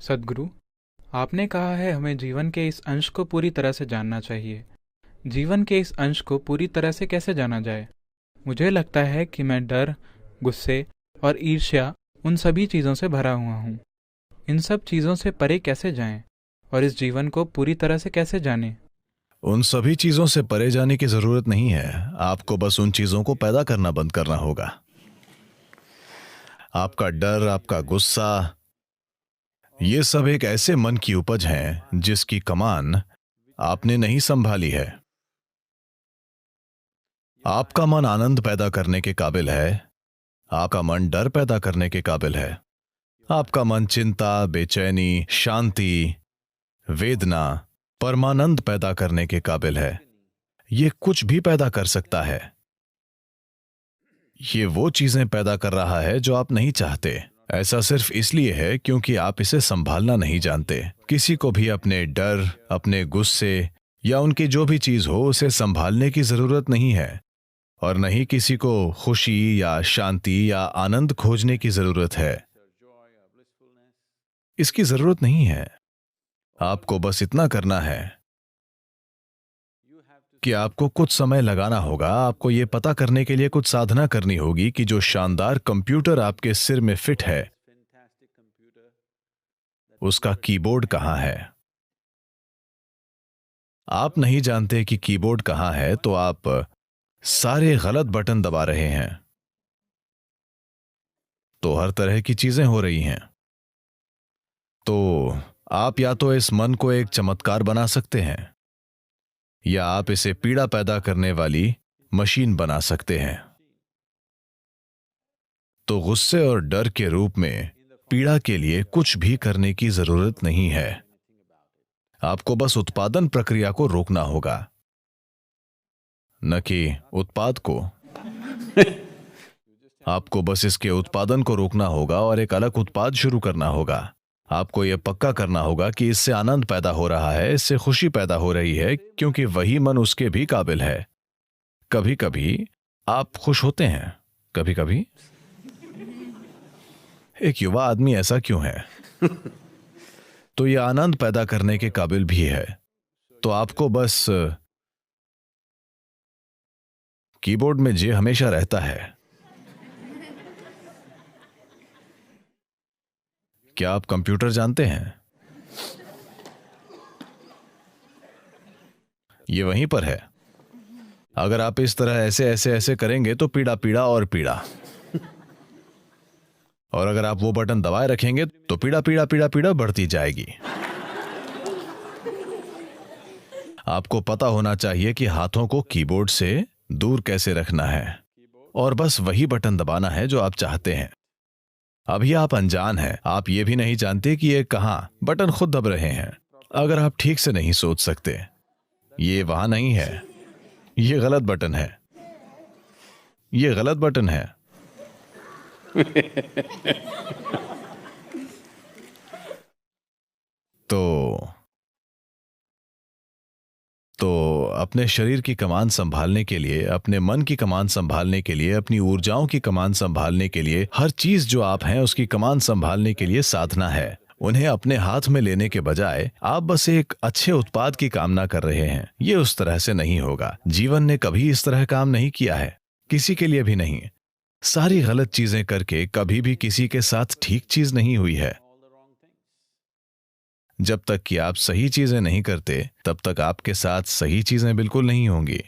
सद्गुरु, आपने कहा है हमें जीवन के इस अंश को पूरी तरह से जानना चाहिए। जीवन के इस अंश को पूरी तरह से कैसे जाना जाए? मुझे लगता है कि मैं डर, गुस्से और ईर्ष्या उन सभी चीज़ों से भरा हुआ हूँ। इन सब चीज़ों से परे कैसे जाएं और इस जीवन को पूरी तरह से कैसे जानें? उन सभी चीजों से परे जाने की जरूरत नहीं है। आपको बस उन चीजों को पैदा करना बंद करना होगा। आपका डर, आपका गुस्सा, ये सब एक ऐसे मन की उपज हैं जिसकी कमान आपने नहीं संभाली है। आपका मन आनंद पैदा करने के काबिल है। आपका मन डर पैदा करने के काबिल है। आपका मन चिंता, बेचैनी, शांति, वेदना, परमानंद पैदा करने के काबिल है। ये कुछ भी पैदा कर सकता है। ये वो चीजें पैदा कर रहा है जो आप नहीं चाहते। ऐसा सिर्फ इसलिए है क्योंकि आप इसे संभालना नहीं जानते। किसी को भी अपने डर, अपने गुस्से या उनकी जो भी चीज हो उसे संभालने की जरूरत नहीं है, और नहीं किसी को खुशी या शांति या आनंद खोजने की जरूरत है। इसकी जरूरत नहीं है। आपको बस इतना करना है कि आपको कुछ समय लगाना होगा। आपको यह पता करने के लिए कुछ साधना करनी होगी कि जो शानदार कंप्यूटर आपके सिर में फिट है उसका कीबोर्ड कहां है। आप नहीं जानते कि कीबोर्ड कहां है तो आप सारे गलत बटन दबा रहे हैं, तो हर तरह की चीजें हो रही हैं। तो आप या तो इस मन को एक चमत्कार बना सकते हैं या आप इसे पीड़ा पैदा करने वाली मशीन बना सकते हैं। तो गुस्से और डर के रूप में पीड़ा के लिए कुछ भी करने की जरूरत नहीं है। आपको बस उत्पादन प्रक्रिया को रोकना होगा, न कि उत्पाद को। आपको बस इसके उत्पादन को रोकना होगा और एक अलग उत्पाद शुरू करना होगा। आपको यह पक्का करना होगा कि इससे आनंद पैदा हो रहा है, इससे खुशी पैदा हो रही है, क्योंकि वही मन उसके भी काबिल है। कभी कभी आप खुश होते हैं, कभी कभी। एक युवा आदमी ऐसा क्यों है? तो यह आनंद पैदा करने के काबिल भी है। तो आपको बस कीबोर्ड में जे हमेशा रहता है। क्या आप कंप्यूटर जानते हैं? ये वहीं पर है। अगर आप इस तरह ऐसे ऐसे ऐसे करेंगे तो पीड़ा पीड़ा और पीड़ा, और अगर आप वो बटन दबाए रखेंगे तो पीड़ा पीड़ा पीड़ा पीड़ा बढ़ती जाएगी। आपको पता होना चाहिए कि हाथों को कीबोर्ड से दूर कैसे रखना है, और बस वही बटन दबाना है जो आप चाहते हैं। अभी आप अनजान हैं, आप ये भी नहीं जानते कि ये कहां बटन खुद दब रहे हैं। अगर आप ठीक से नहीं सोच सकते, ये वहां नहीं है, ये गलत बटन है, ये गलत बटन है। तो अपने शरीर की कमान संभालने के लिए, अपने मन की कमान संभालने के लिए, अपनी ऊर्जाओं की कमान संभालने के लिए, हर चीज जो आप हैं उसकी कमान संभालने के लिए साधना है। उन्हें अपने हाथ में लेने के बजाय आप बस एक अच्छे उत्पाद की कामना कर रहे हैं। ये उस तरह से नहीं होगा। जीवन ने कभी इस तरह काम नहीं किया है, किसी के लिए भी नहीं। सारी गलत चीजें करके कभी भी किसी के साथ ठीक चीज नहीं हुई है। जब तक कि आप सही चीजें नहीं करते, तब तक आपके साथ सही चीजें बिल्कुल नहीं होंगी।